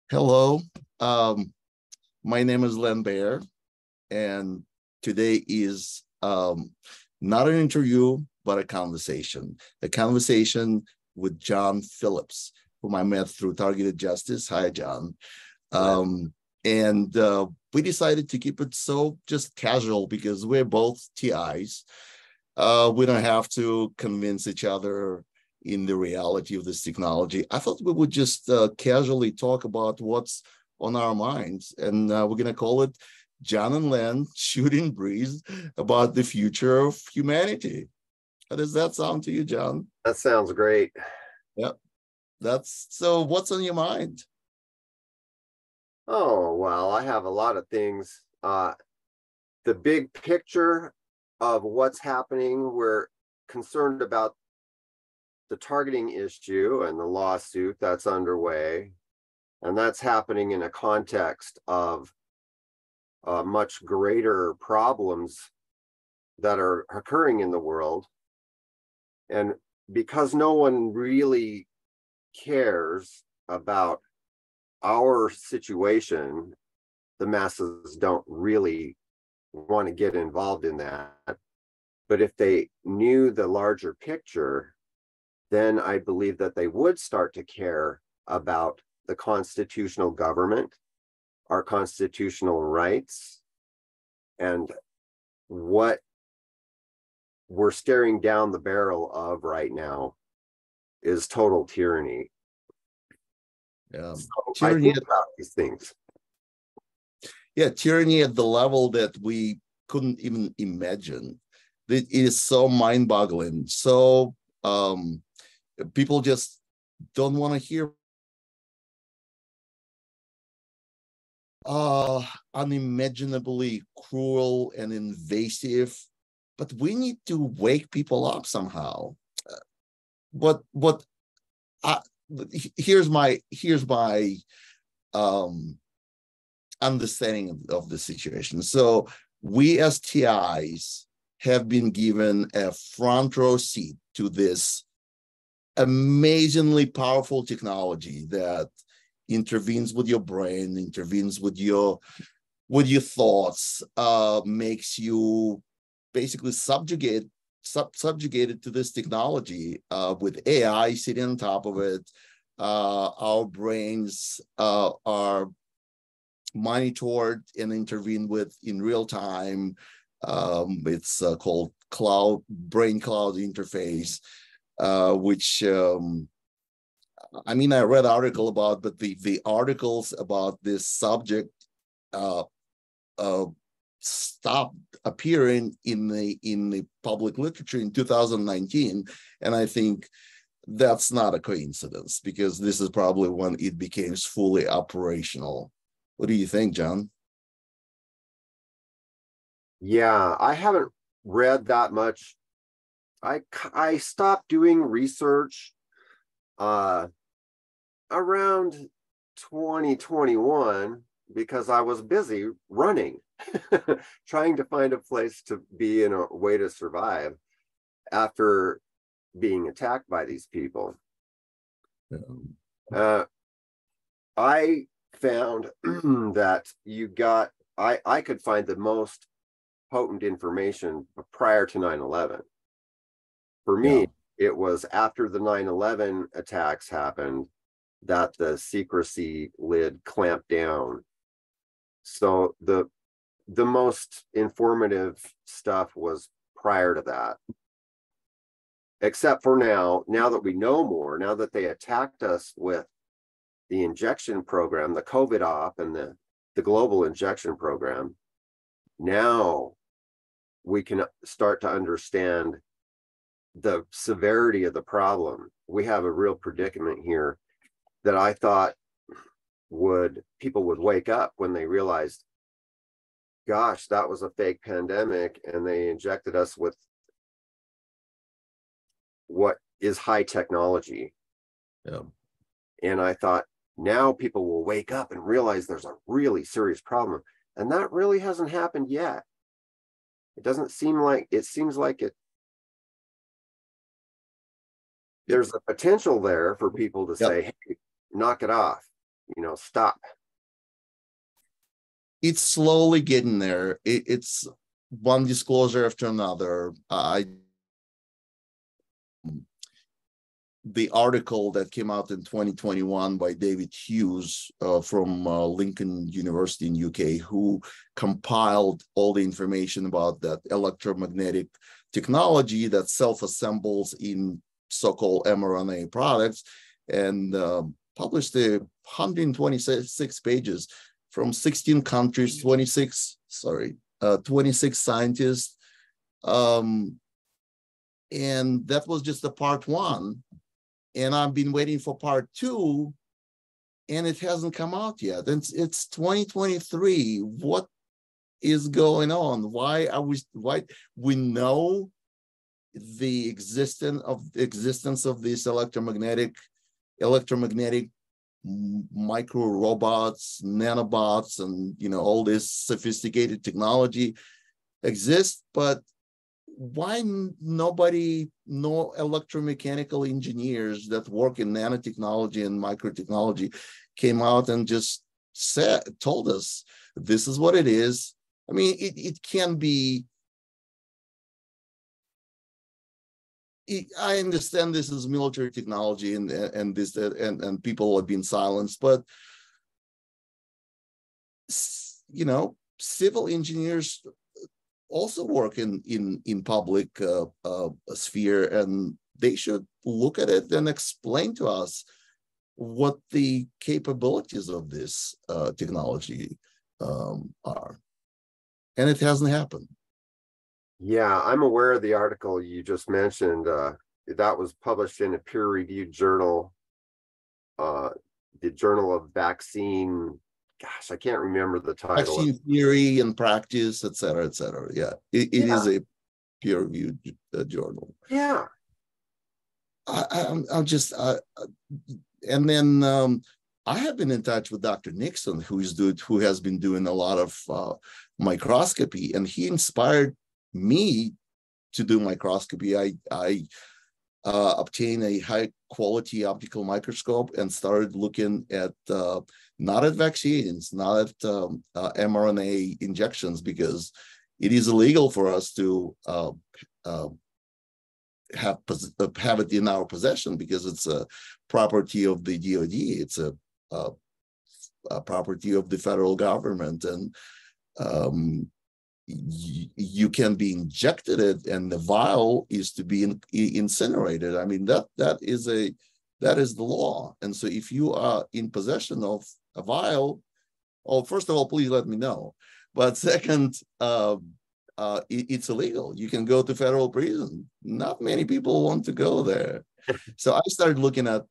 Hello, um, my name is Len Bear, and today is not an interview, but a conversation. A conversation with John Phillips, whom I met through Targeted Justice. Hi, John. Len. And we decided to keep it so just casual because we're both TIs. We don't have to convince each other in the reality of this technology. I thought we would just casually talk about what's on our minds, and we're going to call it John and Len Shooting Breeze about the future of humanity. How does that sound to you, John? That sounds great. Yep. That's so. What's on your mind? Oh, well, I have a lot of things. The big picture of what's happening, we're concerned about the targeting issue and the lawsuit that's underway. And that's happening in a context of much greater problems that are occurring in the world. And because no one really cares about our situation, the masses don't really want to get involved in that. But if they knew the larger picture, then I believe that they would start to care about the constitutional government, our constitutional rights, and what we're staring down the barrel of right now is total tyranny. So I Tyranny. think about these things. Yeah, tyranny at the level that we couldn't even imagine. It is so mind-boggling. So people just don't want to hear unimaginably cruel and invasive, but we need to wake people up somehow. But uh, here's my um, understanding of the situation. So we as TIs have been given a front row seat to this amazingly powerful technology that intervenes with your brain, intervenes with your thoughts, makes you basically subjugated to this technology with AI sitting on top of it. Our brains are monitored and intervened with in real time. It's called brain cloud interface, which I mean, I read article about, but the articles about this subject uh, uh, stopped appearing in the public literature in 2019, and I think that's not a coincidence because this is probably when it became fully operational. What do you think, John? Yeah, I haven't read that much. I stopped doing research uh around 2021 because I was busy running, trying to find a place to be in a way to survive after being attacked by these people. Uh, I found that I could find the most potent information prior to 9/11. For Yeah. me, it was after the 9/11 attacks happened that the secrecy lid clamped down. So the most informative stuff was prior to that. Except for now that we know more, now that they attacked us with the injection program, the COVID op and the global injection program, now we can start to understand the severity of the problem. We have a real predicament here that I thought people would wake up when they realized, gosh, that was a fake pandemic and they injected us with what is high technology. Yeah. And I thought, now people will wake up and realize there's a really serious problem. And that really hasn't happened yet. It doesn't seem like it seems like it. There's a potential there for people to say, hey, knock it off. stop? It's slowly getting there. It's one disclosure after another. The article that came out in 2021 by David Hughes from Lincoln University in UK, who compiled all the information about that electromagnetic technology that self-assembles in so-called mRNA products, and published 126 pages from 16 countries, 26 scientists. And that was just the part one. And I've been waiting for part two, and it hasn't come out yet. It's 2023. What is going on? Why we know the existence of these electromagnetic micro robots, nanobots, and all this sophisticated technology exists, but why no electromechanical engineers that work in nanotechnology and microtechnology came out and just told us this is what it is? I mean, it can be. I understand this is military technology and people have been silenced, but civil engineers also work in public sphere, and they should look at it and explain to us what the capabilities of this technology are. And it hasn't happened. Yeah, I'm aware of the article you just mentioned. That was published in a peer-reviewed journal, the Journal of Vaccine. Gosh, I can't remember the title. Vaccine Theory and Practice, et cetera, et cetera. Yeah, it is a peer-reviewed journal. Yeah. I'm just, and then I have been in touch with Dr. Nixon, who has been doing a lot of microscopy, and he inspired me to do microscopy. I obtained a high-quality optical microscope and started looking at not at vaccines, not at mRNA injections, because it is illegal for us to have it in our possession, because it's a property of the DoD. It's a property of the federal government, and you can be injected it, and the vial is to be incinerated. I mean, that is the law. And so if you are in possession of a vial, first of all, please let me know. But second, it's illegal. You can go to federal prison. Not many people want to go there. So I started looking at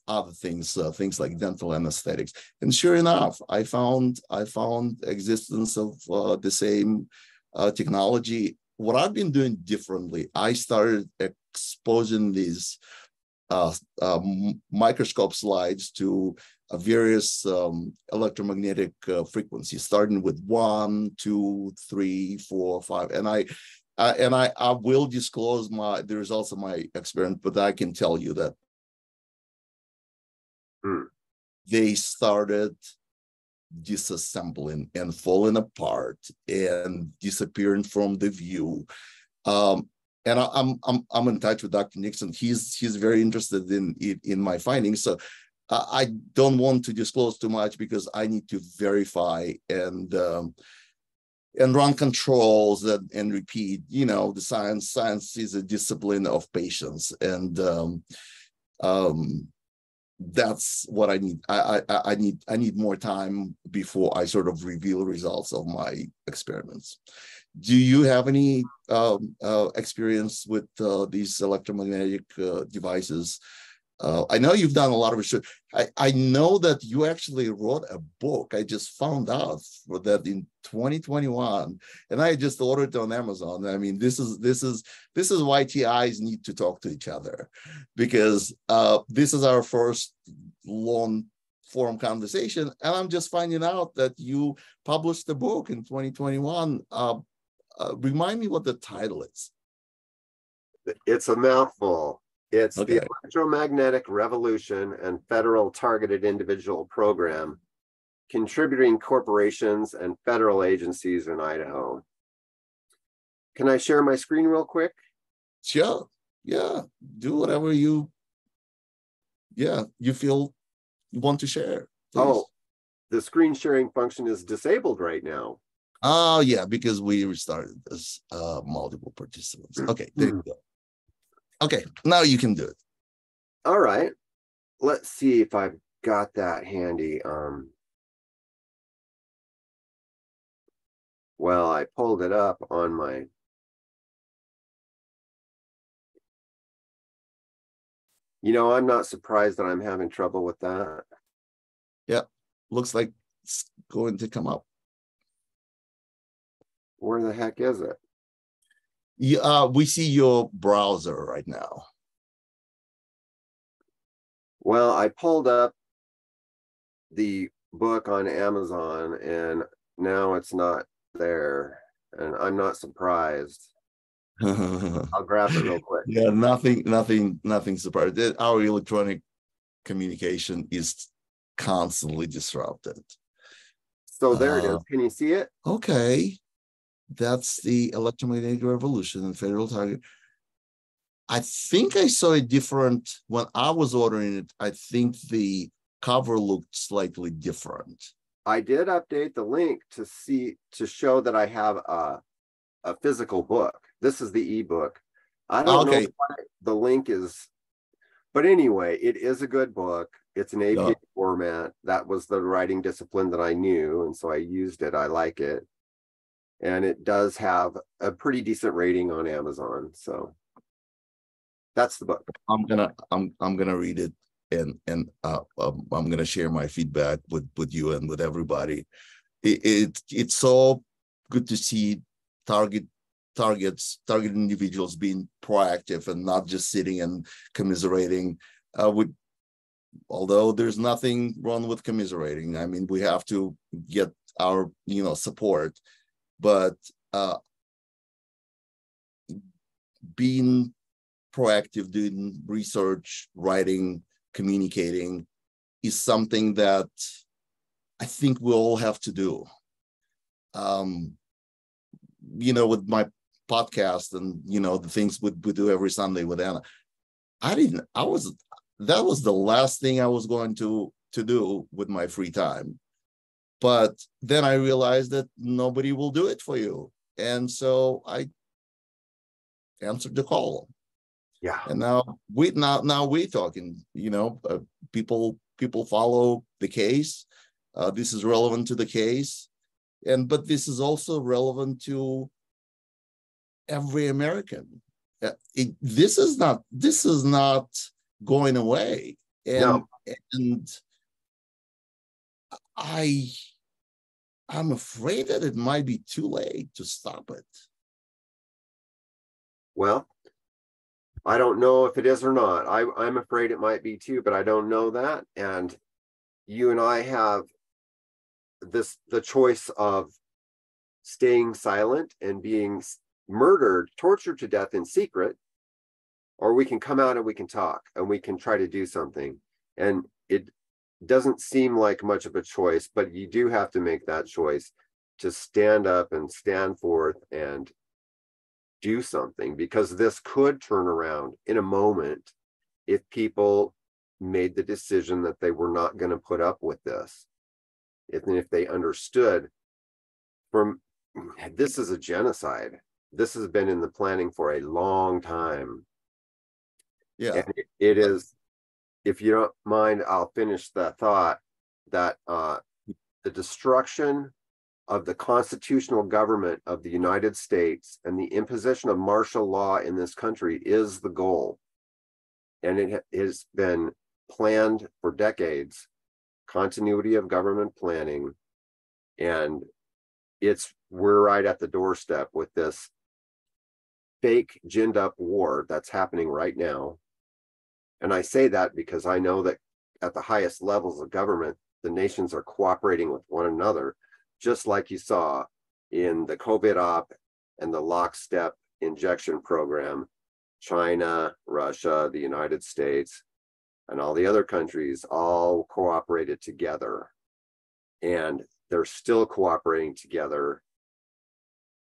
other things, things like dental anesthetics, and sure enough, I found existence of the same technology. What I've been doing differently, I started exposing these microscope slides to various electromagnetic frequencies, starting with 1, 2, 3, 4, 5, and I will disclose the results of my experiment, but I can tell you that they started disassembling and falling apart and disappearing from the view. And I'm in touch with Dr. Nixon. He's very interested in my findings. So I don't want to disclose too much, because I need to verify and run controls and repeat. The science is a discipline of patience, and that's what I need. I need more time before I sort of reveal results of my experiments. Do you have any experience with these electromagnetic devices? I know you've done a lot of research. I know that you actually wrote a book. I just found out for that in 2021, and I just ordered it on Amazon. I mean, this is why TIs need to talk to each other, because this is our first long form conversation, and I'm just finding out that you published a book in 2021. Remind me what the title is. It's a mouthful. It's the Okay. Electromagnetic Revolution and Federal Targeted Individual Program, contributing corporations and federal agencies in Idaho. Can I share my screen real quick? Sure. Yeah. Do whatever you feel you want to share, please. Oh, the screen sharing function is disabled right now. Oh, yeah, because we restarted this multiple participants. Okay, there you go. Okay, now you can do it. All right. Let's see if I've got that handy. Well, I pulled it up on my. I'm not surprised that I'm having trouble with that. Yeah, looks like it's going to come up. Where the heck is it? Yeah, we see your browser right now. Well, I pulled up the book on Amazon and now it's not there. And I'm not surprised. I'll grab it real quick. Yeah, nothing surprising. Our electronic communication is constantly disrupted. So there it is. Can you see it? Okay. That's the electromagnetic revolution and federal target. I think I saw it different when I was ordering it. I think the cover looked slightly different. I did update the link to show that I have a physical book. This is the ebook. I don't know why the link is, but anyway, it is a good book. It's an APA format. That was the writing discipline that I knew, and so I used it. I like it. And it does have a pretty decent rating on Amazon. So that's the book. I'm gonna read it and I'm gonna share my feedback with you and with everybody. It's so good to see target individuals being proactive and not just sitting and commiserating. Although there's nothing wrong with commiserating. I mean, we have to get our support, but being proactive, doing research, writing, communicating is something that I think we all have to do. With my podcast and the things we do every Sunday with Anna, that was the last thing I was going to do with my free time. But then I realized that nobody will do it for you. And so I answered the call. Yeah. And now we're talking, people follow the case. This is relevant to the case. But this is also relevant to every American. This is not going away. And I'm afraid that it might be too late to stop it. Well, I don't know if it is or not. I'm afraid it might be too, but I don't know that. And you and I have the choice of staying silent and being murdered, tortured to death in secret, or we can come out and we can talk and we can try to do something. And it doesn't seem like much of a choice, but you do have to make that choice to stand up and stand forth and do something, because this could turn around in a moment if people made the decision that they were not going to put up with this. If they understood this is a genocide. This has been in the planning for a long time. Yeah. And it is, if you don't mind, I'll finish that thought, that the destruction of the constitutional government of the United States and the imposition of martial law in this country is the goal. And it has been planned for decades, continuity of government planning. And we're right at the doorstep with this fake ginned up war that's happening right now. And I say that because I know that at the highest levels of government, the nations are cooperating with one another, just like you saw in the COVID op and the lockstep injection program. China, Russia, the United States, and all the other countries all cooperated together. And they're still cooperating together.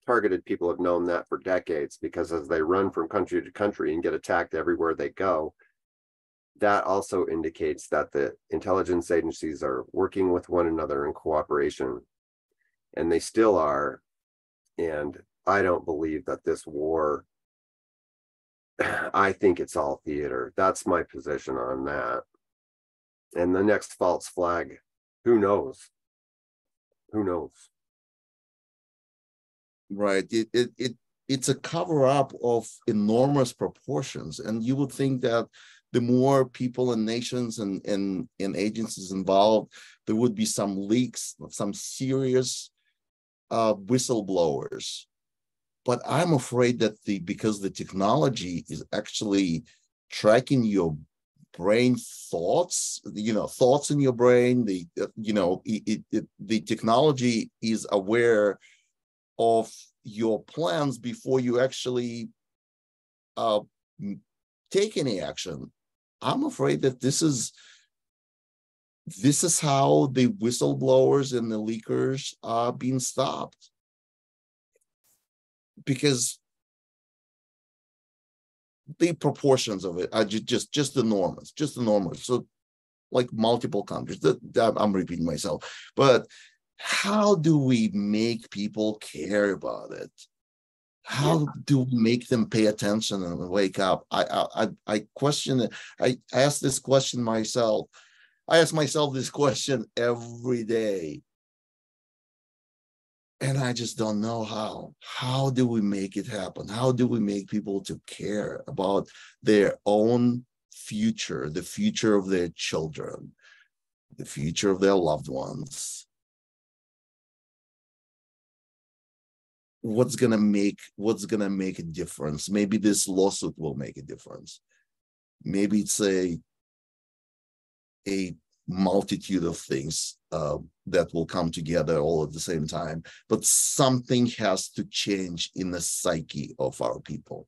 Targeted people have known that for decades, because as they run from country to country and get attacked everywhere they go, that also indicates that the intelligence agencies are working with one another in cooperation, and they still are. And I don't believe that this war, I think it's all theater. That's my position on that. And the next false flag, who knows? Who knows? Right. It's a cover-up of enormous proportions. And you would think that the more people and nations and agencies involved, there would be some leaks, some serious whistleblowers. But I'm afraid that because the technology is actually tracking your brain thoughts, thoughts in your brain, the technology is aware of your plans before you actually take any action. I'm afraid that this is how the whistleblowers and the leakers are being stopped, because the proportions of it are just enormous, So, like multiple countries. I'm repeating myself, but how do we make people care about it? How do we make them pay attention and wake up? I question it. I ask this question myself. I ask myself this question every day. And I just don't know how. How do we make it happen? How do we make people to care about their own future, the future of their children, the future of their loved ones? What's gonna make a difference? Maybe this lawsuit will make a difference. Maybe it's a multitude of things that will come together all at the same time, but something has to change in the psyche of our people.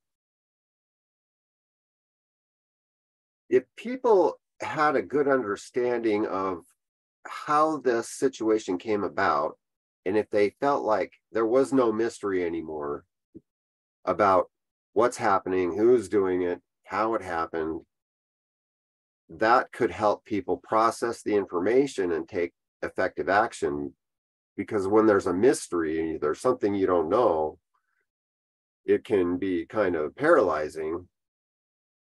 If people had a good understanding of how this situation came about, and if they felt like there was no mystery anymore about what's happening, who's doing it, how it happened, that could help people process the information and take effective action. Because when there's a mystery, there's something you don't know, it can be kind of paralyzing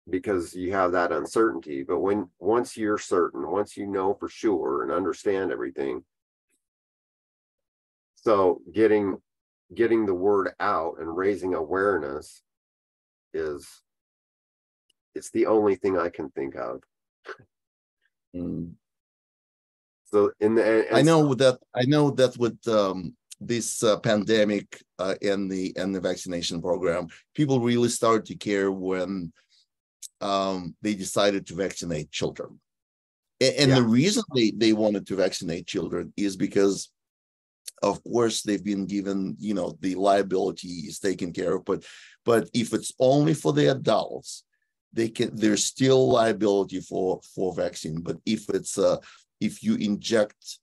because you have that uncertainty. But once you're certain, once you know for sure and understand everything, so getting the word out and raising awareness it's the only thing I can think of. Mm. So I know that with this pandemic and the vaccination program, people really started to care when they decided to vaccinate children. And the reason they wanted to vaccinate children is because, of course, they've been given, the liability is taken care of, but if it's only for the adults, there's still liability for vaccine. But if you inject,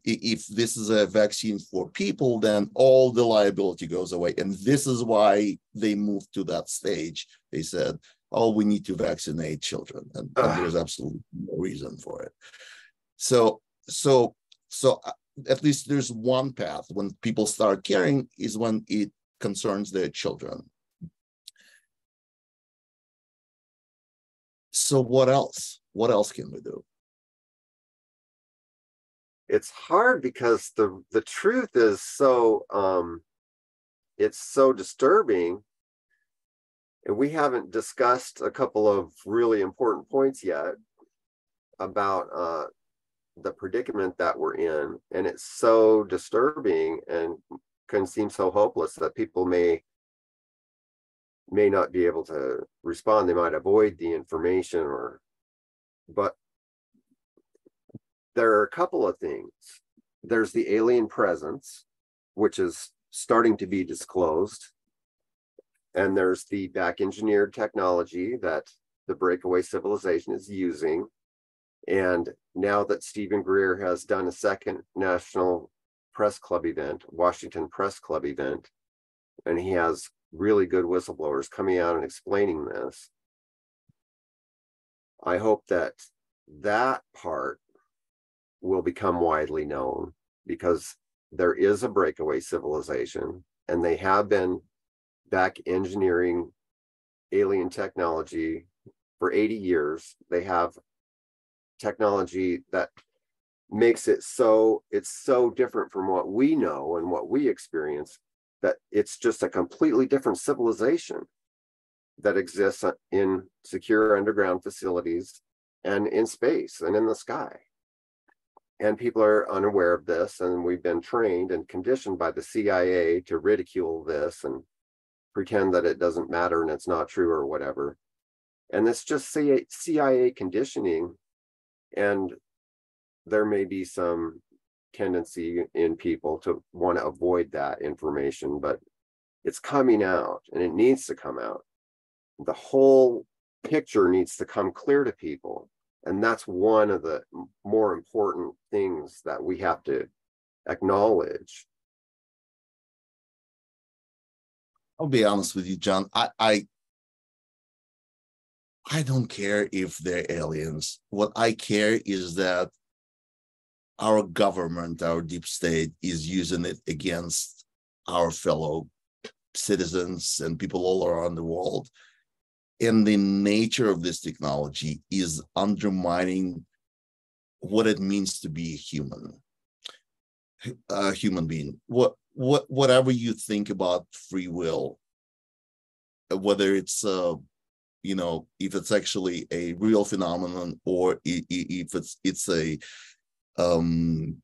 if this is a vaccine for people, then all the liability goes away. And this is why they moved to that stage. They said, oh, we need to vaccinate children. And there's absolutely no reason for it. So at least there's one path when people start caring is when it concerns their children. So what else? What else can we do? It's hard because the truth is so it's so disturbing, and we haven't discussed a couple of really important points yet about the predicament that we're in. And it's so disturbing and can seem so hopeless that people may not be able to respond. They might avoid the information, but there are a couple of things. There's the alien presence, which is starting to be disclosed. And there's the back engineered technology that the breakaway civilization is using. And now that Stephen Greer has done a second National Press Club event, Washington Press Club event, and he has really good whistleblowers coming out and explaining this, I hope that that part will become widely known, because there is a breakaway civilization and they have been back engineering alien technology for 80 years. They have technology that makes it so, it's so different from what we know and what we experience, that it's just a completely different civilization that exists in secure underground facilities and in space and in the sky. And people are unaware of this, and we've been trained and conditioned by the CIA to ridicule this and pretend that it doesn't matter and it's not true or whatever. And it's just CIA conditioning, and there may be some tendency in people to want to avoid that information, but it's coming out and it needs to come out. The whole picture needs to come clear to people. And that's one of the more important things that we have to acknowledge. I'll be honest with you, John. I don't care if they're aliens. What I care is that our government, our deep state, is using it against our fellow citizens and people all around the world. And the nature of this technology is undermining what it means to be a human being. Whatever you think about free will, whether it's if it's actually a real phenomenon, or if it's a the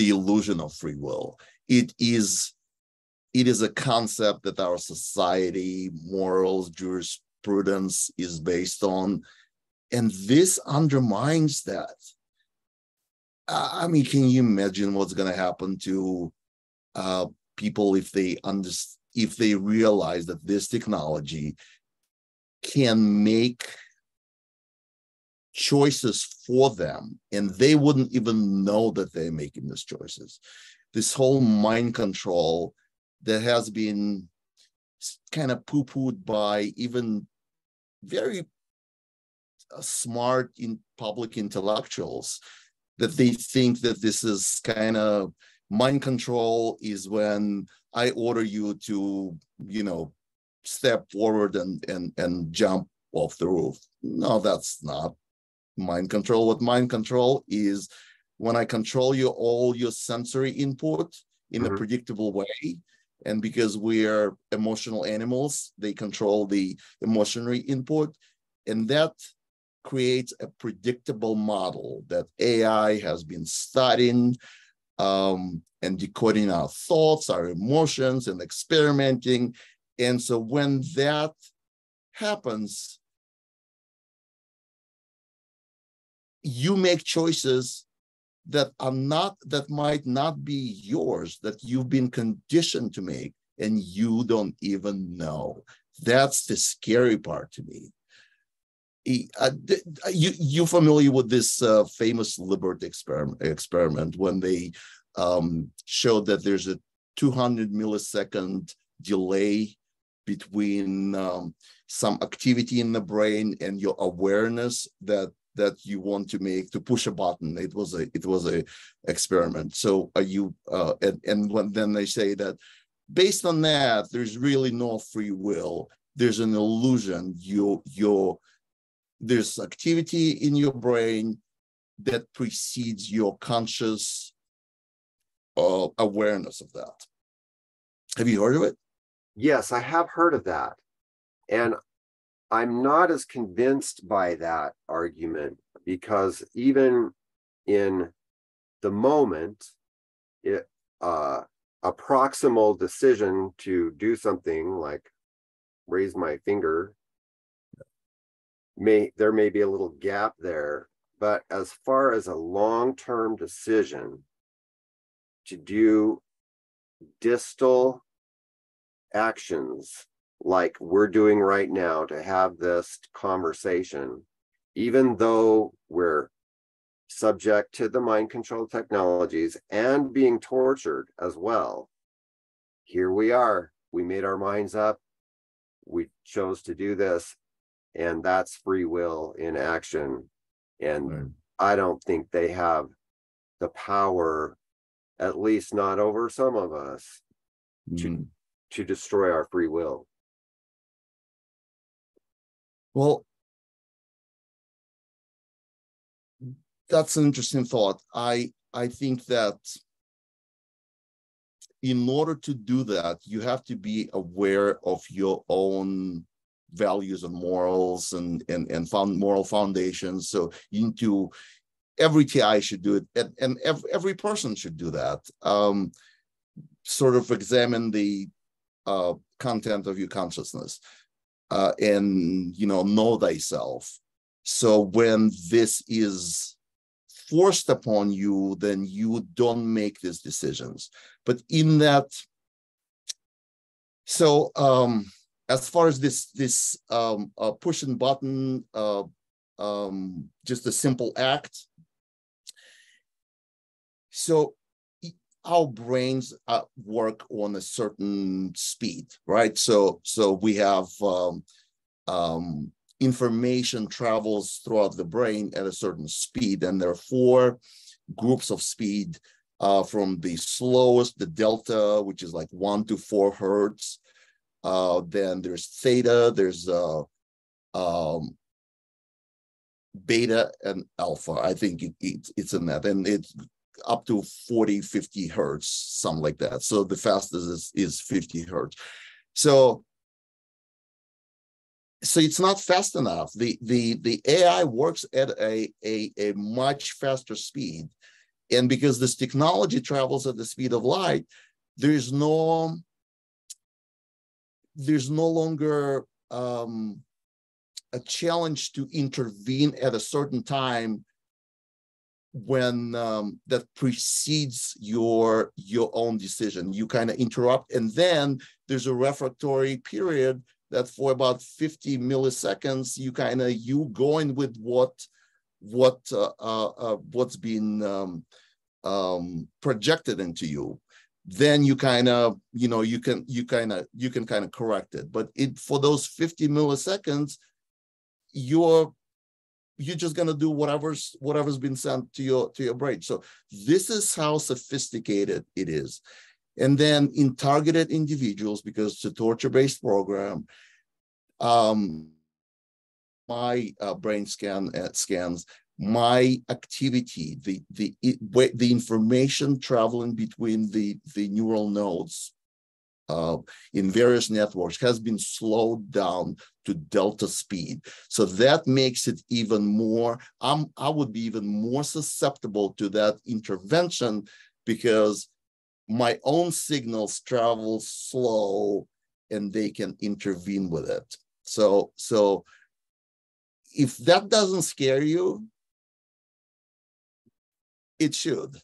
illusion of free will. It is a concept that our society, morals, jurisprudence is based on, and this undermines that. I mean, can you imagine what's going to happen to people if they realize that this technology can make choices for them, and they wouldn't even know that they're making these choices? This whole mind control that has been kind of poo-pooed by even very smart in public intellectuals, that they think that this is kind of mind control is when I order you to, step forward and jump off the roof. No, that's not mind control. What mind control is when I control all your sensory input in a predictable way. And because we are emotional animals, they control the emotional input. And that creates a predictable model that AI has been studying and decoding our thoughts, our emotions, and experimenting. And so when that happens, you make choices that might not be yours, that you've been conditioned to make, and you don't even know. That's the scary part to me. You familiar with this famous Liberty experiment when they showed that there's a 200 millisecond delay between some activity in the brain and your awareness that you want to make to push a button. It was a experiment. So then they say that based on that, there's really no free will. There's an illusion. There's activity in your brain that precedes your conscious awareness of that. Have you heard of it? Yes, I have heard of that. And I'm not as convinced by that argument, because even in the moment, a proximal decision to do something like raise my finger, there may be a little gap there. But as far as a long-term decision to do distal actions like we're doing right now to have this conversation, even though we're subject to the mind control technologies and being tortured as well, here we are. We made our minds up. We chose to do this, and that's free will in action. And Right. I don't think they have the power, at least not over some of us, to destroy our free will. Well, that's an interesting thought. I think that in order to do that, you have to be aware of your own values and morals and found moral foundations. So you need to, every TI should do it, and every person should do that. Sort of examine the content of your consciousness, and know thyself. So when this is forced upon you, then you don't make these decisions. But in that, so as far as this pushing button, just a simple act. So our brains work on a certain speed, right? So we have information travels throughout the brain at a certain speed, and there are 4 groups of speed, from the slowest, the delta, which is like 1 to 4 hertz. Then there's theta, there's beta and alpha. I think it's in that, and it's up to 40, 50 hertz, something like that. So the fastest is 50 hertz. So it's not fast enough. The AI works at a much faster speed. And because this technology travels at the speed of light, there's no longer a challenge to intervene at a certain time when that precedes your own decision. You kind of interrupt, and then there's a refractory period that for about 50 milliseconds, you going with what's been projected into you. Then you kind of correct it. But for those 50 milliseconds, you're just going to do whatever's been sent to your brain. So this is how sophisticated it is. And then in targeted individuals, because it's a torture-based program, my brain scans my activity, the information traveling between the neural nodes in various networks has been slowed down to delta speed. So that makes it even more, I would be even more susceptible to that intervention, because my own signals travel slow and they can intervene with it. So if that doesn't scare you, it should.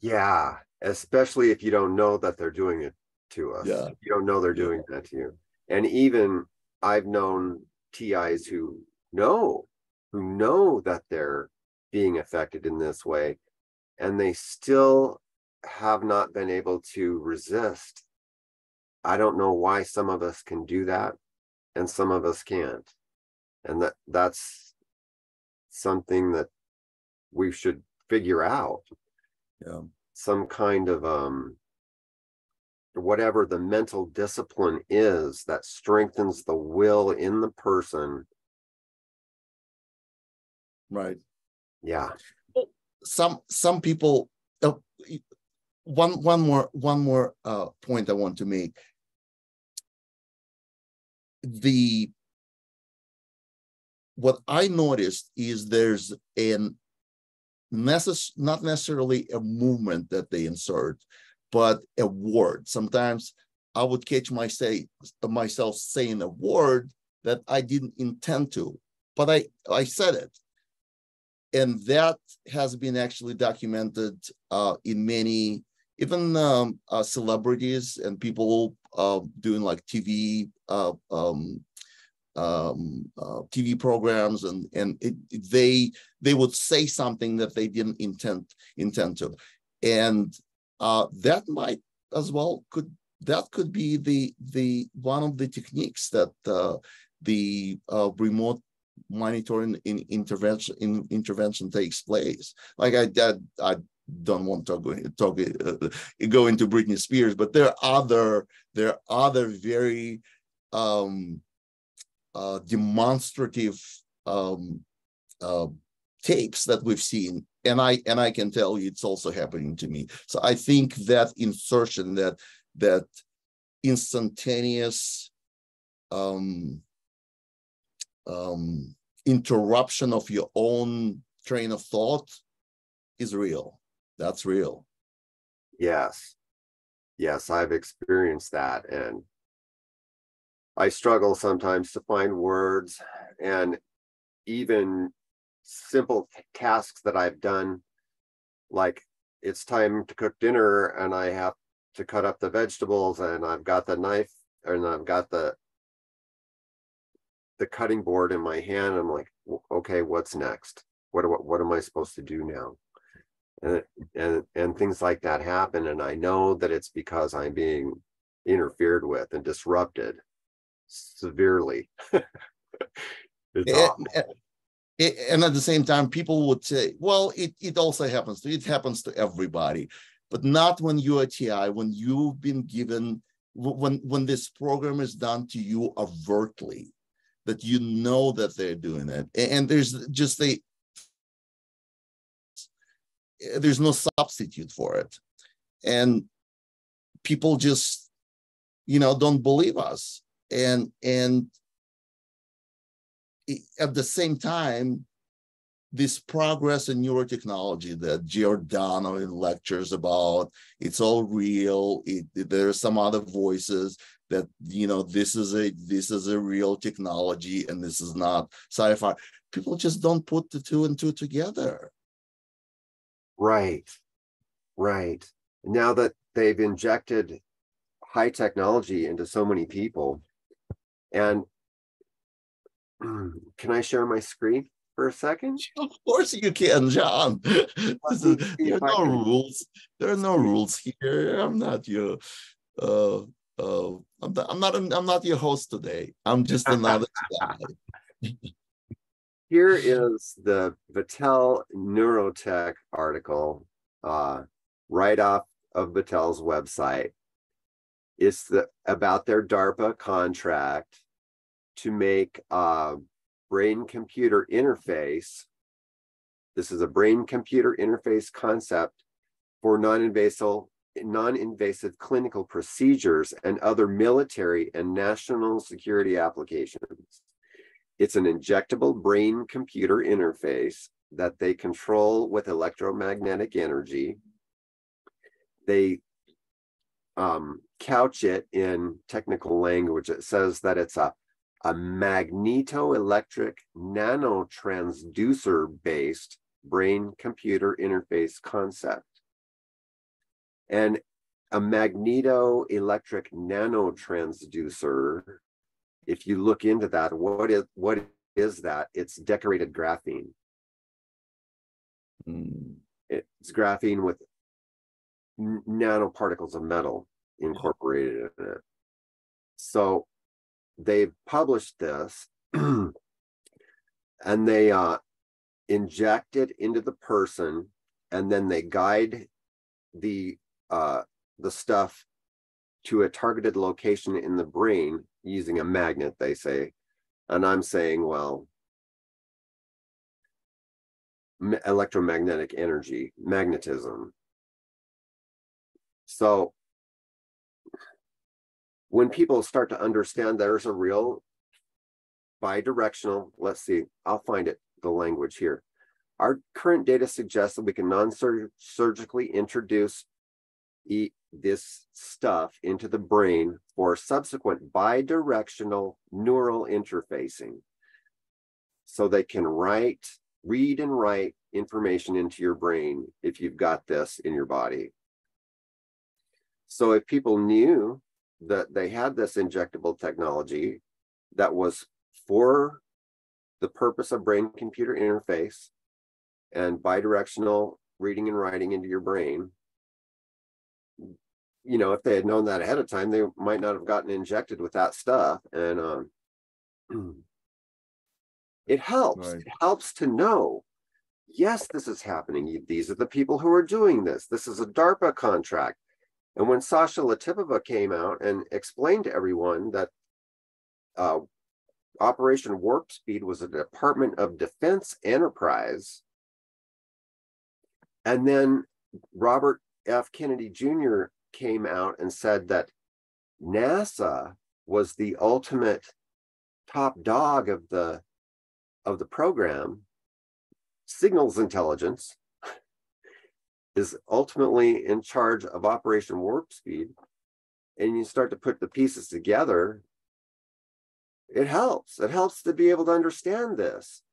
Yeah, especially if you don't know that they're doing it to us. Yeah. You don't know they're doing that to you. And even I've known TIs who know that they're being affected in this way, and they still have not been able to resist. I don't know why some of us can do that and some of us can't. And that's something that we should figure out. Yeah. Some kind of whatever the mental discipline is that strengthens the will in the person. Right. Yeah. Some people, one more point I want to make. What I noticed is there's not necessarily a movement that they insert, but a word. Sometimes I would catch myself saying a word that I didn't intend to, but I said it. And that has been actually documented in many celebrities and people doing like TV programs, and they would say something that they didn't intend to, and that might as well could be the one of the techniques that the remote monitoring intervention takes place. Like I don't want to go into Britney Spears, but there are other very demonstrative tapes that we've seen, and I can tell you it's also happening to me. So I think that insertion, that instantaneous interruption of your own train of thought is real. That's real. Yes, I've experienced that, and I struggle sometimes to find words, and even simple tasks that I've done, like it's time to cook dinner and I have to cut up the vegetables, and I've got the knife and I've got the cutting board in my hand. I'm like, okay, what's next? What am I supposed to do now? And things like that happen, and I know that it's because I'm being interfered with and disrupted severely. It's awful. And at the same time, people would say, well, it also happens to everybody, but not when you're a TI, when you've been given, when this program is done to you overtly, that you know that they're doing it, and there's no substitute for it, and people just don't believe us, and at the same time, this progress in neurotechnology that Giordano in lectures about, it's all real. There are some other voices that this is a real technology and this is not sci-fi. People just don't put the two and two together. Right. Now that they've injected high technology into so many people, and can I share my screen for a second? Of course you can, John. There are no rules. There are no rules here. I'm not your I'm not your host today. I'm just another guy. Here is the Battelle Neurotech article, right off of Battelle's website. It's about their DARPA contract to make a brain-computer interface. This is a brain-computer interface concept for non-invasive clinical procedures and other military and national security applications. It's an injectable brain-computer interface that they control with electromagnetic energy. They couch it in technical language. It says that it's a magnetoelectric nanotransducer-based brain-computer interface concept. And a magnetoelectric nanotransducer, if you look into that, what is that? It's decorated graphene. It's graphene with nanoparticles of metal incorporated in it. So they've published this and they inject it into the person, and then they guide the stuff to a targeted location in the brain using a magnet, they say. And I'm saying, well, electromagnetic energy, magnetism. So when people start to understand there's a real bidirectional, let's see, I'll find it, the language here. Our current data suggests that we can non-surgically introduce this stuff into the brain for subsequent bidirectional neural interfacing. So they can read and write information into your brain if you've got this in your body. So if people knew that they had this injectable technology that was for the purpose of brain-computer interface and bidirectional reading and writing into your brain, if they had known that ahead of time, they might not have gotten injected with that stuff. And it helps. Right. It helps to know, yes, this is happening. These are the people who are doing this. This is a DARPA contract. And when Sasha Latipova came out and explained to everyone that Operation Warp Speed was a Department of Defense enterprise, and then Robert F. Kennedy Jr. came out and said that NASA was the ultimate top dog of the program, signals intelligence is ultimately in charge of Operation Warp Speed, and you start to put the pieces together, it helps. It helps to be able to understand this.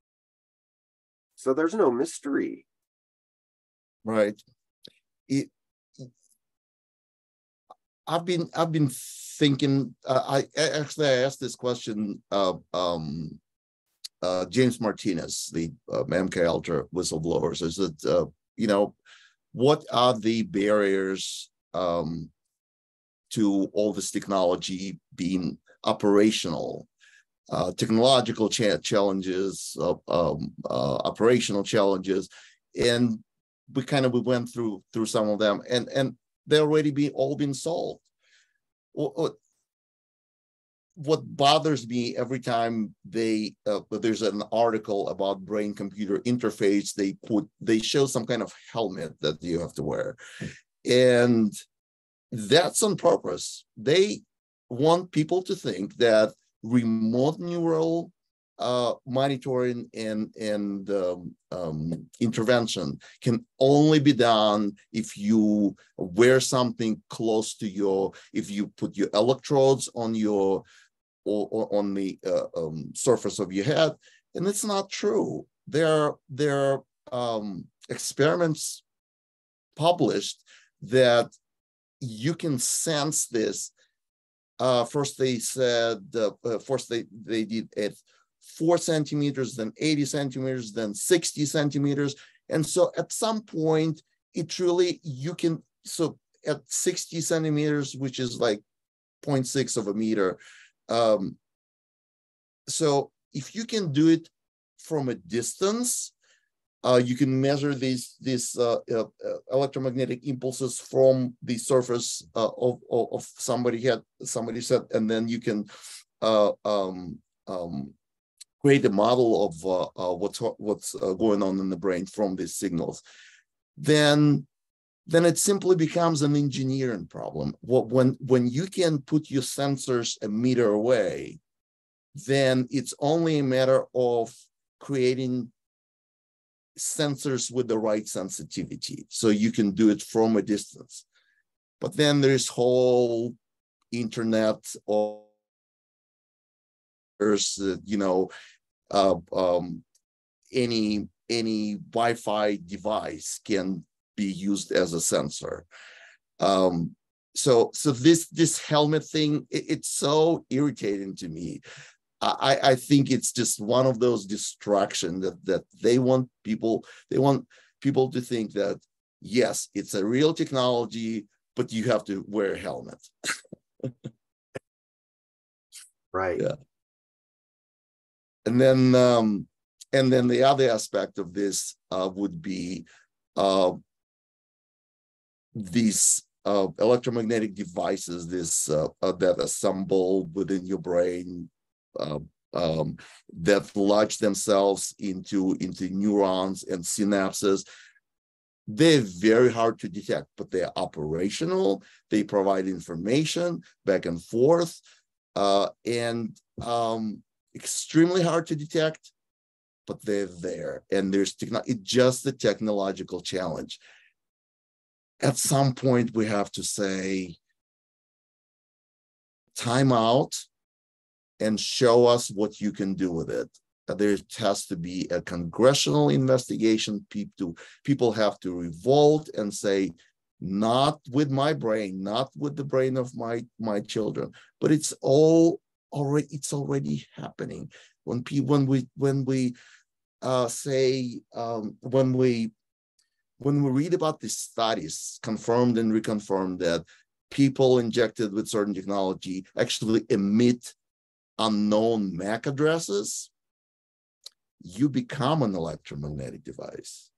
So there's no mystery. Right. I've been thinking. I asked this question. James Martinez, the MK Ultra whistleblowers, is that what are the barriers to all this technology being operational? Technological challenges, operational challenges, and we went through some of them, and they already all been solved. What bothers me every time there's an article about brain-computer interface, they show some kind of helmet that you have to wear, and that's on purpose. They want people to think that remote neural monitoring and intervention can only be done if you wear something close to if you put your electrodes on on the surface of your head, and it's not true. There are experiments published that you can sense this. First they said, they did at 4 centimeters, then 80 centimeters, then 60 centimeters. And so at some point, so at 60 centimeters, which is like 0.6 of a meter. So if you can do it from a distance, you can measure these electromagnetic impulses from the surface of somebody's head, and then you can create a model of what's going on in the brain from these signals. Then it simply becomes an engineering problem. When you can put your sensors a meter away, then it's only a matter of creating sensors with the right sensitivity, so you can do it from a distance. But then there's whole internet of any Wi-Fi device can be used as a sensor. So this helmet thing, it's so irritating to me. I think it's just one of those distractions that they want people to think that, yes, it's a real technology, but you have to wear a helmet. Right. Yeah. And then the other aspect of this would be these electromagnetic devices, that assemble within your brain, that lodge themselves into neurons and synapses. They're very hard to detect, but they're operational. They provide information back and forth, and extremely hard to detect, but they're there. And it's just the technological challenge. At some point, we have to say, time out and show us what you can do with it. There has to be a congressional investigation. People have to revolt and say, not with my brain, not with the brain of my children, but it's already happening. When we say when we read about these studies, confirmed and reconfirmed, that people injected with certain technology actually emit unknown MAC addresses, you become an electromagnetic device.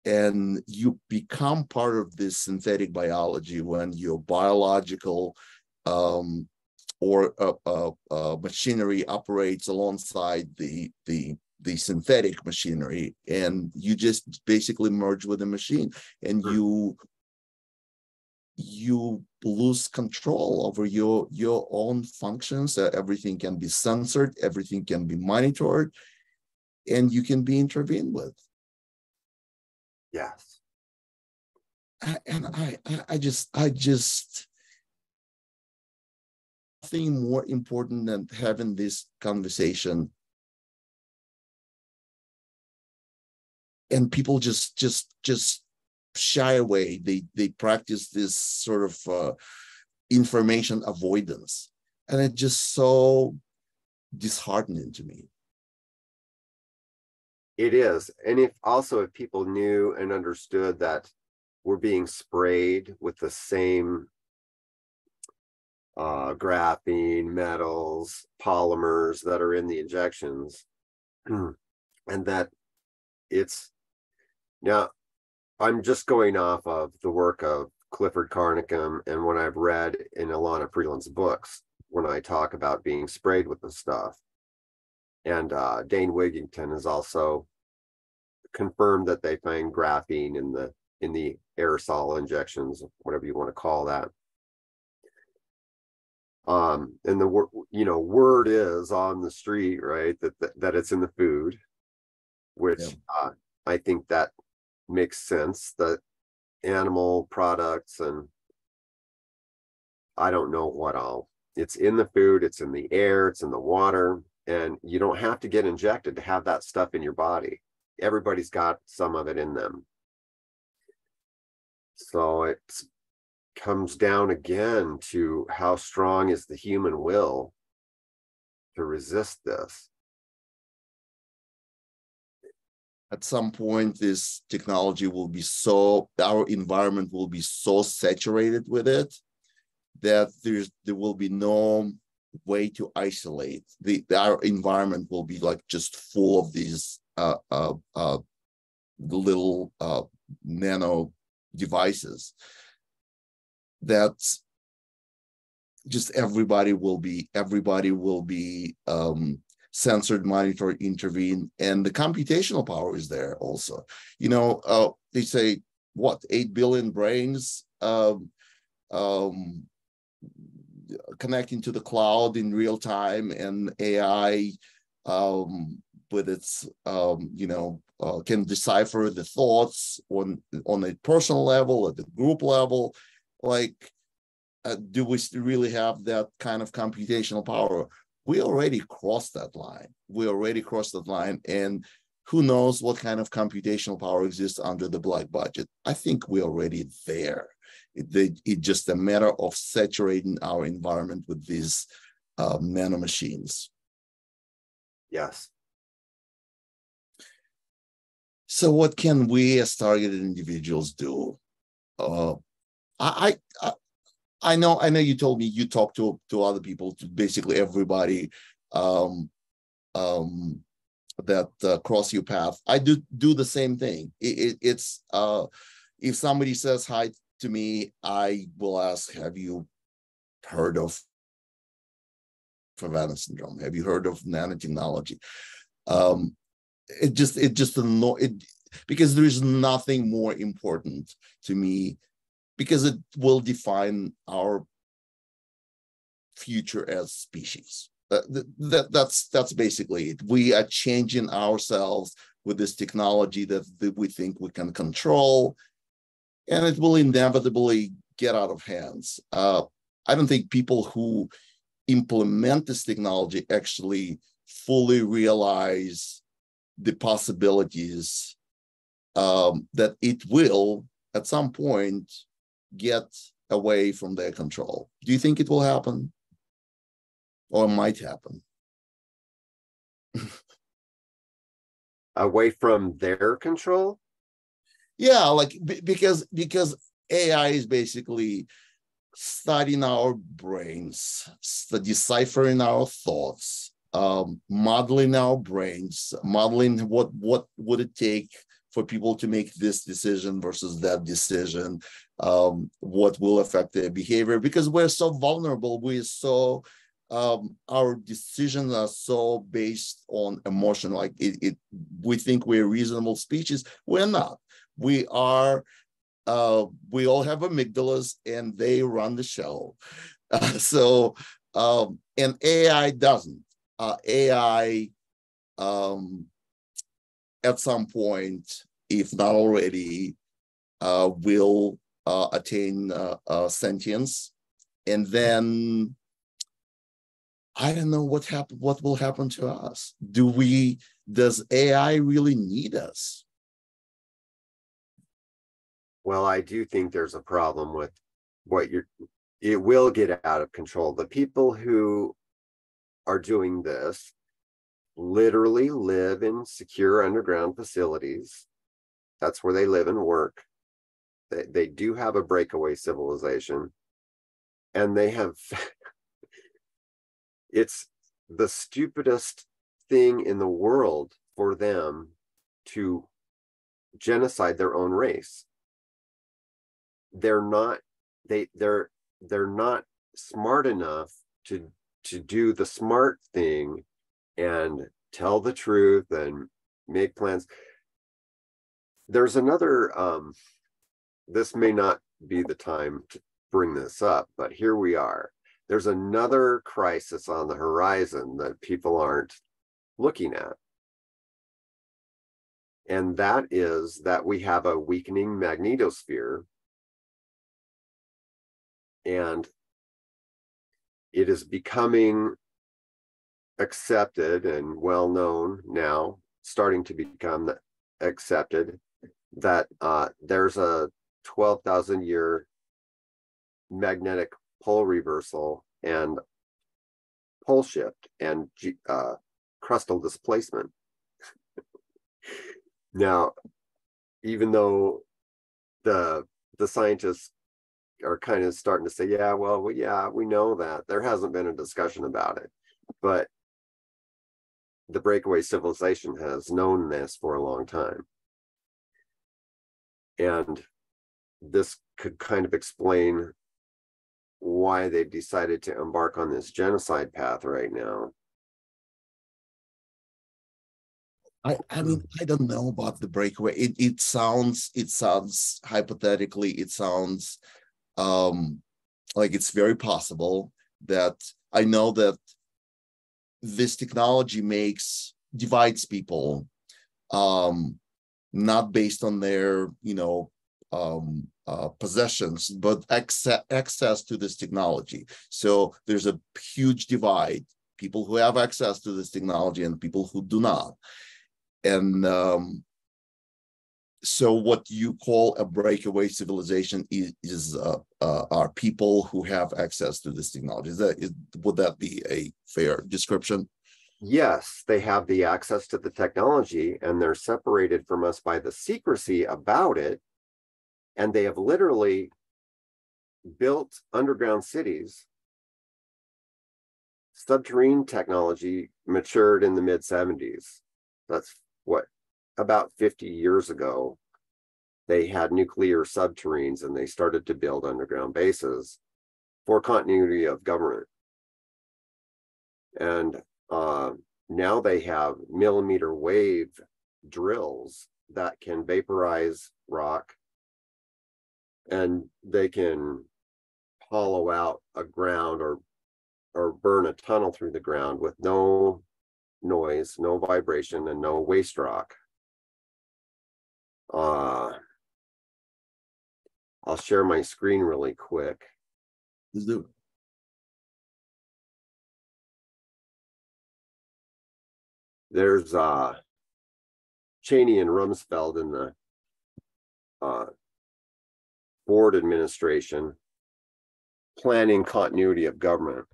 And you become part of this synthetic biology when your biological machinery operates alongside the synthetic machinery, and you just basically merge with the machine, and you lose control over your own functions. Everything can be censored, everything can be monitored, and you can be intervened with. Yes. And I just nothing more important than having this conversation, and people just shy away. They practice this sort of information avoidance, and it's just so disheartening to me. It is. And if people knew and understood that we're being sprayed with the same graphene, metals, polymers that are in the injections, and that it's now, I'm just going off of the work of Clifford Carnicom and what I've read in Ilana Freeland's books when I talk about being sprayed with the stuff. And Dane Wigington has also confirmed that they find graphene in the aerosol injections, whatever you want to call that. And the word is on the street, right, that it's in the food, which I think that makes sense. That animal products, and I don't know what all, it's in the food, it's in the air, it's in the water, and you don't have to get injected to have that stuff in your body. Everybody's got some of it in them. So it comes down again to how strong is the human will to resist this. At some point, this technology will be our environment will be so saturated with it that there will be no way to isolate. Our environment will be like just full of these little nano devices that just everybody will be censored, monitored, intervene, and the computational power is there also. They say 8 billion brains connecting to the cloud in real time, and AI with its can decipher the thoughts on a personal level, at the group level. Like, do we really have that kind of computational power? We already crossed that line. And who knows what kind of computational power exists under the black budget. I think we're already there. It's just a matter of saturating our environment with these nanomachines. Yes. So what can we as targeted individuals do? I know you told me you talked to other people, to basically everybody that cross your path. I do the same thing. It's if somebody says hi to me, I will ask, have you heard of Savannah syndrome? Have you heard of nanotechnology? Because there is nothing more important to me, because it will define our future as species. That's basically it. We are changing ourselves with this technology that we think we can control, and it will inevitably get out of hands. I don't think people who implement this technology actually fully realize the possibilities that it will at some point get away from their control. Do you think it will happen or might happen? Away from their control? Yeah, like because AI is basically studying our brains, deciphering our thoughts, modeling our brains, modeling what would it take for people to make this decision versus that decision, what will affect their behavior, because we're so vulnerable, we're so our decisions are so based on emotion. Like we think we're reasonable species. We're not. We are. We all have amygdalas, and they run the show. And AI doesn't. AI, at some point, if not already, will attain sentience, and then I don't know what will happen to us. Does AI really need us? Well, I do think there's a problem with it will get out of control. The people who are doing this literally live in secure underground facilities. That's where they live and work. They do have a breakaway civilization, and they have it's the stupidest thing in the world for them to genocide their own race. They're not smart enough to do the smart thing and tell the truth and make plans. There's another this may not be the time to bring this up, but here we are. There's another crisis on the horizon that people aren't looking at. And that is that we have a weakening magnetosphere, and it is becoming accepted and well known now, starting to become accepted, that there's a 12,000 year magnetic pole reversal and pole shift and crustal displacement. Now, even though the scientists are kind of starting to say, yeah, well, yeah, we know that, there hasn't been a discussion about it, but the breakaway civilization has known this for a long time. And this could kind of explain why they've decided to embark on this genocide path right now. I mean, I don't know about the breakaway. It sounds hypothetically, it sounds like it's very possible that I know that this technology divides people, not based on their, possessions, but access to this technology. So there's a huge divide, people who have access to this technology and people who do not. And so what you call a breakaway civilization are people who have access to this technology. Would that be a fair description? Yes, they have the access to the technology, and they're separated from us by the secrecy about it. And they have literally built underground cities. Submarine technology matured in the mid-70s. That's what, about 50 years ago, they had nuclear submarines, and they started to build underground bases for continuity of government. And now they have millimeter wave drills that can vaporize rock, and they can hollow out a ground or burn a tunnel through the ground with no noise, no vibration, and no waste rock. I'll share my screen really quick. Let's do it. There's Cheney and Rumsfeld in the Ford administration, planning continuity of government.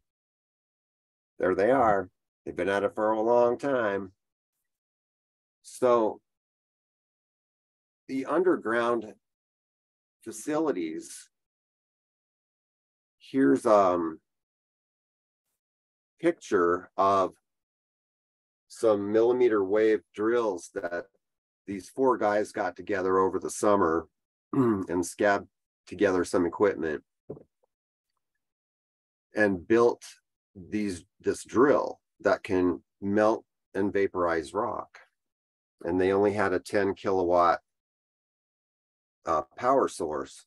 There they are. They've been at it for a long time. So the underground facilities, here's a picture of some millimeter wave drills that these 4 guys got together over the summer and scabbed together some equipment and built this drill that can melt and vaporize rock. And they only had a 10 kilowatt power source,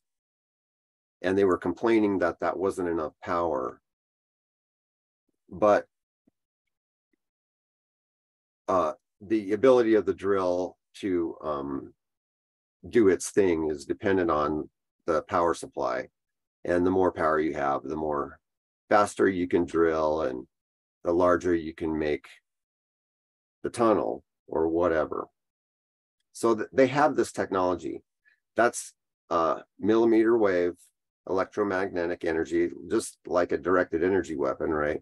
and they were complaining that that wasn't enough power. But the ability of the drill to do its thing is dependent on the power supply, and the more power you have, the more faster you can drill, and the larger you can make the tunnel or whatever. So they have this technology that's millimeter wave electromagnetic energy, just like a directed energy weapon, right?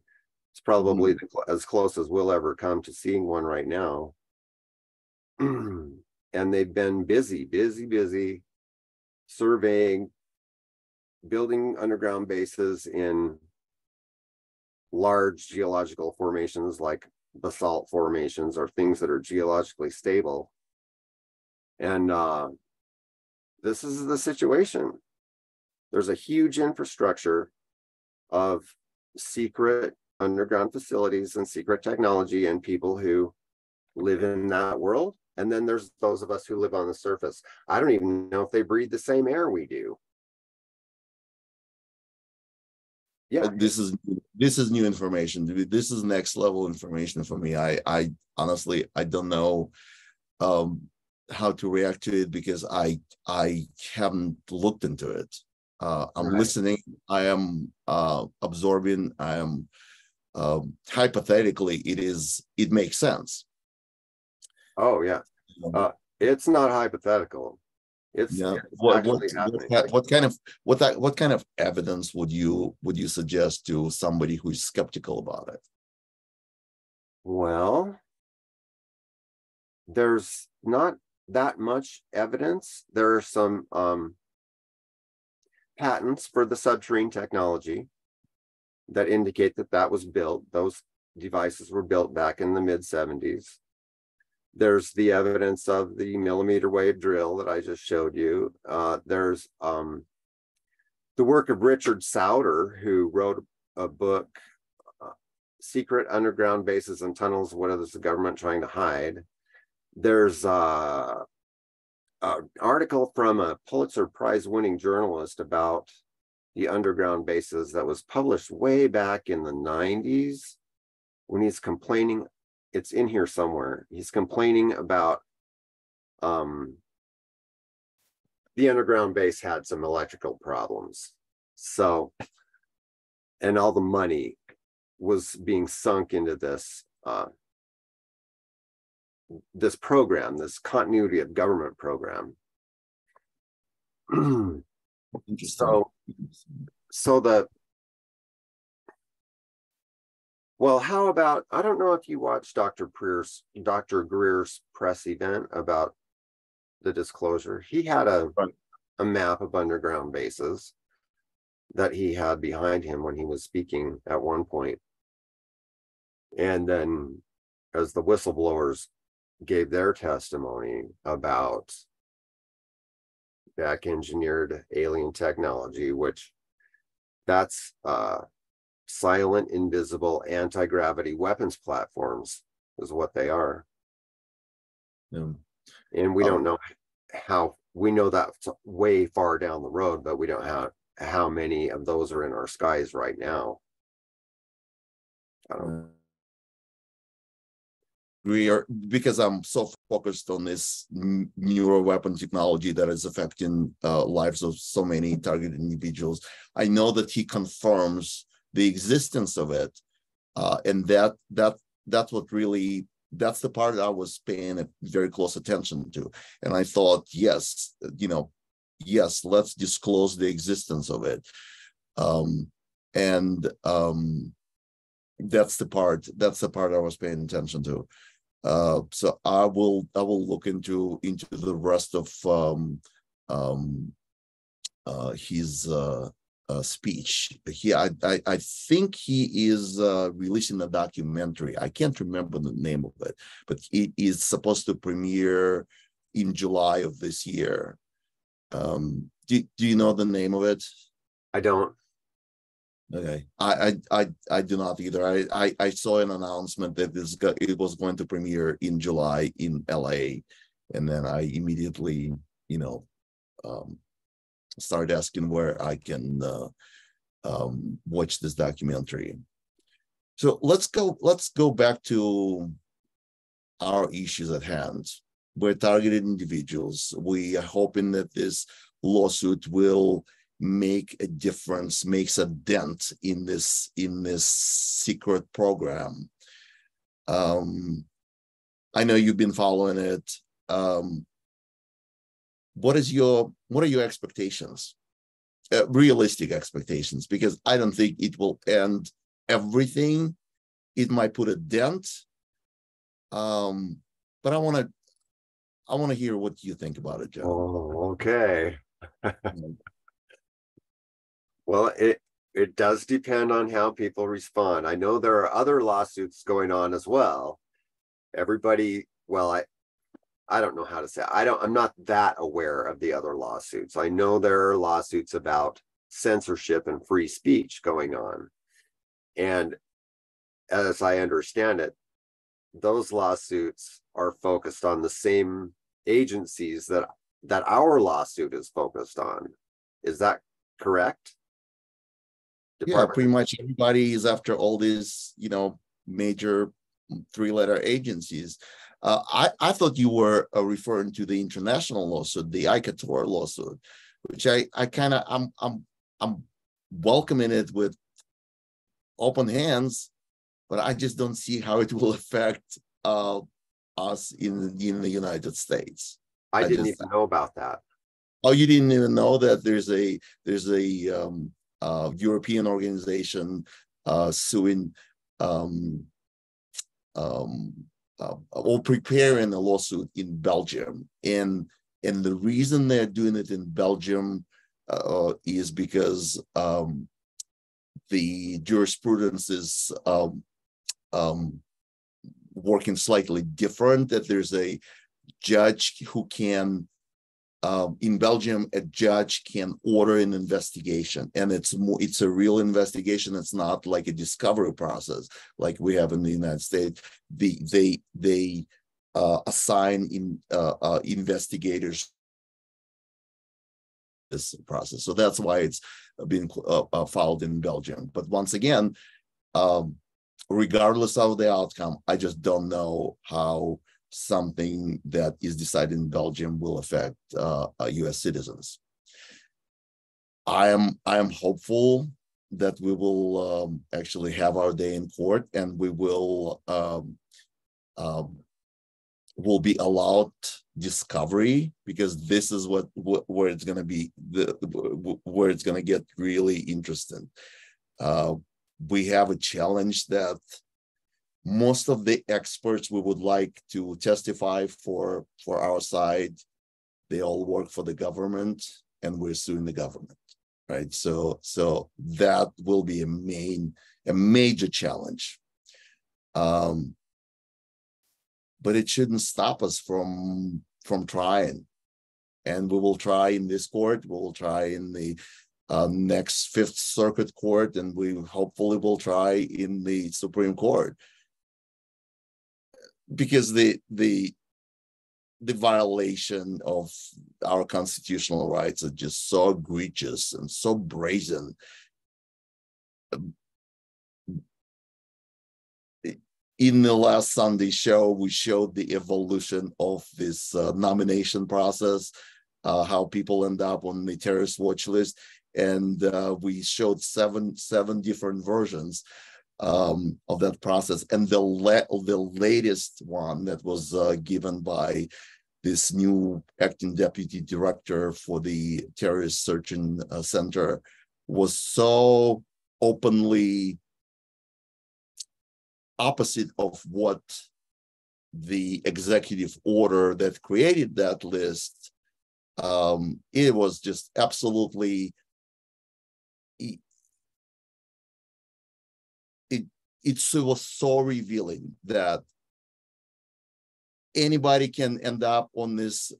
It's probably as close as we'll ever come to seeing one right now. And they've been busy surveying, building underground bases in large geological formations like basalt formations, or things that are geologically stable. And this is the situation. There's a huge infrastructure of secret underground facilities and secret technology and people who live in that world. And then there's those of us who live on the surface. I don't even know if they breathe the same air we do. Yeah, this is new information. This is next level information for me. I honestly, I don't know how to react to it, because I haven't looked into it. I'm listening. I am absorbing. I am hypothetically, it makes sense. Oh yeah, it's not hypothetical. It's what kind of evidence would you suggest to somebody who's skeptical about it? Well, there's not that much evidence. There are some patents for the subterranean technology that indicate that that was built. Those devices were built back in the mid-70s. There's the evidence of the millimeter wave drill that I just showed you. There's the work of Richard Sauter, who wrote a book, Secret Underground Bases and Tunnels, What is the Government Trying to Hide? There's an article from a Pulitzer Prize winning journalist about the underground bases that was published way back in the 90s, when he's complaining. It's in here somewhere. He's complaining about the underground base had some electrical problems. So, and all the money was being sunk into this this program, this continuity of government program. Well, how about, I don't know if you watched Dr. Greer's press event about the disclosure. He had a map of underground bases that he had behind him when he was speaking at one point. And then as the whistleblowers gave their testimony about back engineered alien technology, which that's silent, invisible, anti-gravity weapons platforms is what they are. And we don't know how, we know that's way far down the road, but we don't have how many of those are in our skies right now. I don't know. We are, because I'm so focused on this neuro weapon technology that is affecting lives of so many targeted individuals. I know that he confirms the existence of it, and that's what really, that's the part that I was paying a very close attention to. And I thought, yes, yes, let's disclose the existence of it. And that's the part I was paying attention to. So I will look into the rest of his speech. I think he is releasing a documentary. I can't remember the name of it, but it is supposed to premiere in July of this year. Do you know the name of it? I don't. Okay, I do not either. I saw an announcement that it was going to premiere in July in LA, and then I immediately, started asking where I can watch this documentary. So let's go back to our issues at hand. We're targeted individuals. We are hoping that this lawsuit will make a difference, makes a dent in this secret program. I know you've been following it. What are your expectations? Realistic expectations, because I don't think it will end everything. It might put a dent. But I want to hear what you think about it, John. Oh, okay. Well, it does depend on how people respond. I know there are other lawsuits going on as well. Everybody, well, I don't know how to say it. I'm not that aware of the other lawsuits. I know there are lawsuits about censorship and free speech going on. And as I understand it, those lawsuits are focused on the same agencies that our lawsuit is focused on. Is that correct? Yeah, pretty much everybody is after all these, major three-letter agencies. I thought you were referring to the international lawsuit, the ICATOR lawsuit, which I kind of I'm welcoming it with open hands, but I just don't see how it will affect us in the United States. I didn't even know about that. Oh, you didn't even know that there's a European organization suing or preparing a lawsuit in Belgium, and the reason they're doing it in Belgium is because the jurisprudence is working slightly different. That there's a judge who can in Belgium, a judge can order an investigation, and it's a real investigation. It's not like a discovery process like we have in the United States. They assign investigators this process, so that's why it's being filed in Belgium. But once again, regardless of the outcome, I just don't know how something that is decided in Belgium will affect U.S. citizens. I am hopeful that we will actually have our day in court, and we will be allowed discovery, because this is where it's going to be where it's going to get really interesting. We have a challenge that most of the experts we would like to testify for our side, they all work for the government, and we're suing the government, right? So that will be a major challenge. But it shouldn't stop us from trying. And we will try in this court, we will try in the next Fifth Circuit Court, and we hopefully will try in the Supreme Court. Because the violation of our constitutional rights are just so egregious and so brazen. In the last Sunday show, we showed the evolution of this nomination process, how people end up on the terrorist watch list, and we showed seven different versions of that process. And the latest one that was given by this new acting deputy director for the terrorist searching center was so openly opposite of what the executive order that created that list. It was just absolutely, it was so revealing that anybody can end up on this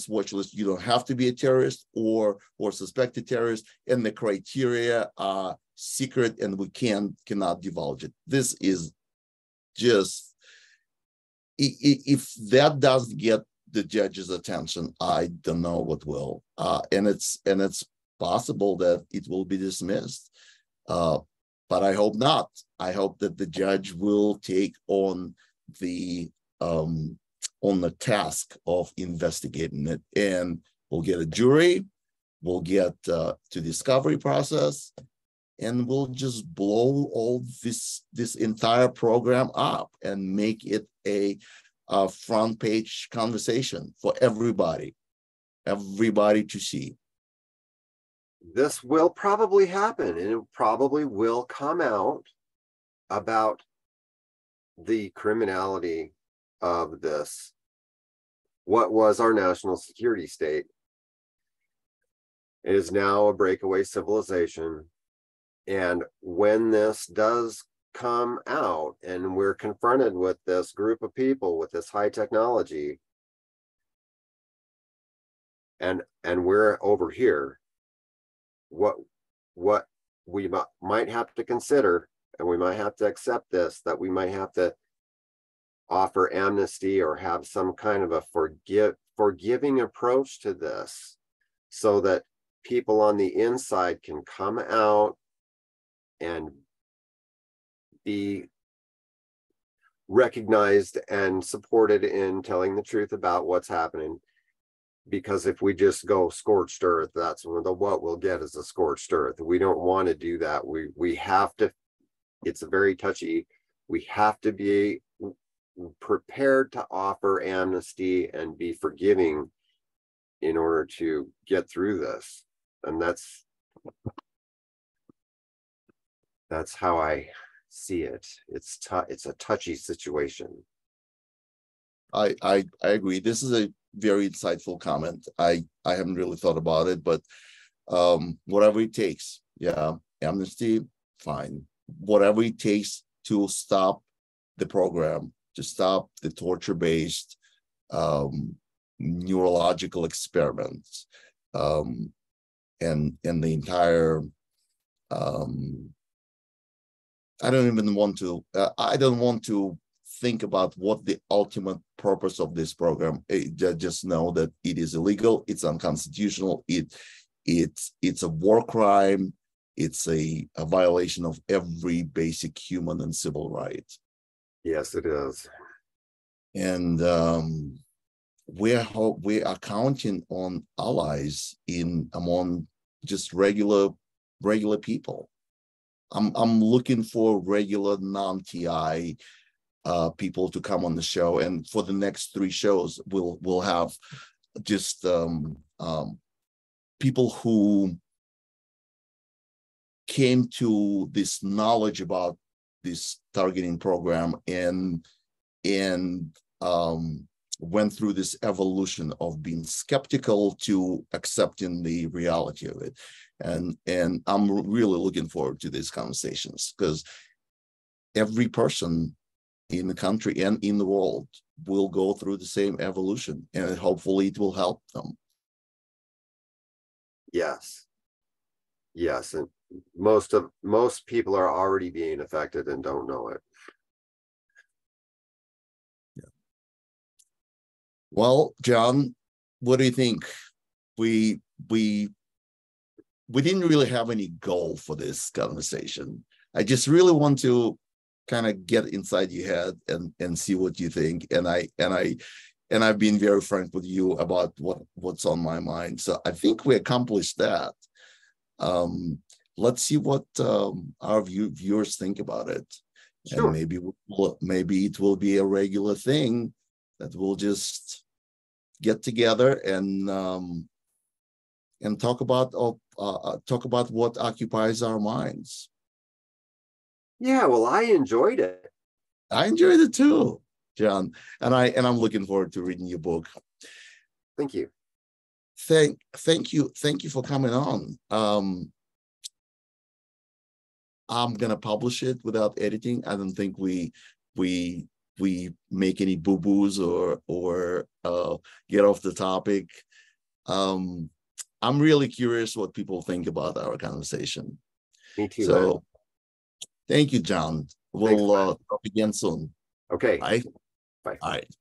watch list. You don't have to be a terrorist or suspected terrorist, and the criteria are secret, and we cannot divulge it. This is just, if that doesn't get the judge's attention, I don't know what will. And it's possible that it will be dismissed, but I hope not. I hope that the judge will take on the task of investigating it, and we'll get a jury, we'll get to discovery process, and we'll just blow all this entire program up and make it a front page conversation for everybody to see. This will probably happen, and it probably will come out about the criminality of this. What was our national security state is now a breakaway civilization. And when this does come out and we're confronted with this group of people with this high technology, and we're over here, what we might have to consider, and we might have to accept this, that we might have to offer amnesty or have some kind of a forgiving approach to this, so that people on the inside can come out and be recognized and supported in telling the truth about what's happening. Because if we just go scorched earth, that's what we'll get, is a scorched earth. We don't want to do that. We have to, it's a very touchy, we have to be prepared to offer amnesty and be forgiving in order to get through this. And that's how I see it. It's a touchy situation. I agree. This is a very insightful comment. I haven't really thought about it, but whatever it takes. Yeah, amnesty, fine. Whatever it takes to stop the program, to stop the torture-based neurological experiments, and the entire. I don't want to think about what the ultimate purpose of this program. Just know that it is illegal. It's unconstitutional. It's a war crime. It's a violation of every basic human and civil right. Yes, it is. And we are counting on allies among just regular people. I'm looking for regular non-TI people to come on the show, and for the next 3 shows, we'll have just people who came to this knowledge about this targeting program and went through this evolution of being skeptical to accepting the reality of it. And I'm really looking forward to these conversations, because every person in the country and in the world will go through the same evolution, and hopefully it will help them. Yes. And most people are already being affected and don't know it. Yeah. Well, John, what do you think? We didn't really have any goal for this conversation. I just really want to kind of get inside your head and see what you think. And I've been very frank with you about what's on my mind. So I think we accomplished that. Let's see what our viewers think about it. Sure. And maybe it will be a regular thing that we'll just get together and talk about what occupies our minds. Yeah, well, I enjoyed it. I enjoyed it too, John, and I'm looking forward to reading your book. Thank you. Thank you for coming on. I'm gonna publish it without editing. I don't think we make any boo-boos or get off the topic. I'm really curious what people think about our conversation. Me too. So thank you, John. We'll talk again soon. Okay. Bye. Bye. All right.